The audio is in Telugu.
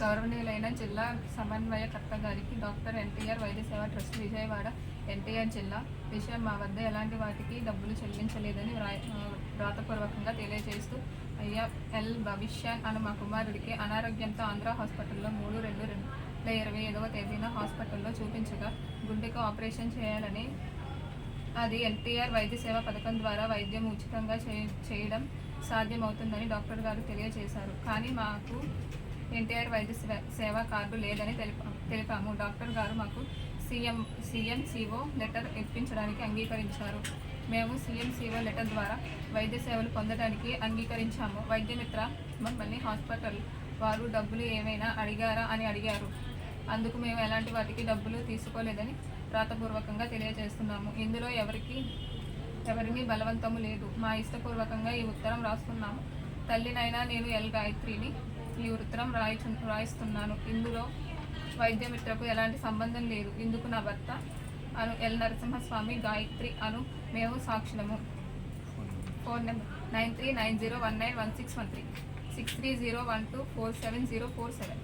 గౌరవనీయులైన జిల్లా సమన్వయకర్త గారికి డాక్టర్ ఎన్టీఆర్ వైద్య సేవా ట్రస్ట్ విజయవాడ ఎన్టీఆర్ జిల్లా విషయం మా వద్ద ఎలాంటి వాటికి డబ్బులు చెల్లించలేదని వ్రాతపూర్వకంగా తెలియజేస్తూ అయ్యా ఎల్ భవిష్యాన్ అను మా కుమారుడికి అనారోగ్యంతో ఆంధ్ర హాస్పిటల్లో 3/2/2025వ తేదీన హాస్పిటల్లో చూపించగా గుండెకు ఆపరేషన్ చేయాలని అది ఎన్టీఆర్ వైద్య సేవా పథకం ద్వారా వైద్యం ఉచితంగా చేయడం సాధ్యమవుతుందని డాక్టర్ గారు తెలియజేశారు. కానీ మాకు ఎన్టీఆర్ వైద్య సేవా కార్డు లేదని తెలిపాము. డాక్టర్ గారు మాకు సిఎంసిఓ లెటర్ ఇప్పించడానికి అంగీకరించారు. మేము సిఎంసిఓ లెటర్ ద్వారా వైద్య సేవలు పొందడానికి అంగీకరించాము. వైద్యమిత్ర మమ్మల్ని హాస్పిటల్ వారు డబ్బులు ఏమైనా అడిగారా అని అడిగారు. అందుకు మేము ఎలాంటి వాటికి డబ్బులు తీసుకోలేదని వ్రాతపూర్వకంగా తెలియజేస్తున్నాము. ఇందులో ఎవరిని బలవంతము లేదు. మా ఇష్టపూర్వకంగా ఈ ఉత్తరం రాస్తున్నాము. తల్లినైనా నేను ఎల్ గాయత్రిని ఈ ఉత్తరం రాయిస్తున్నాను. ఇందులో వైద్యమిత్రకు ఎలాంటి సంబంధం లేదు. ఇందుకు నా భర్త అను ఎల్ నరసింహస్వామి, గాయత్రి అను మేము సాక్షులము. Phone number 9390191613 6301247047.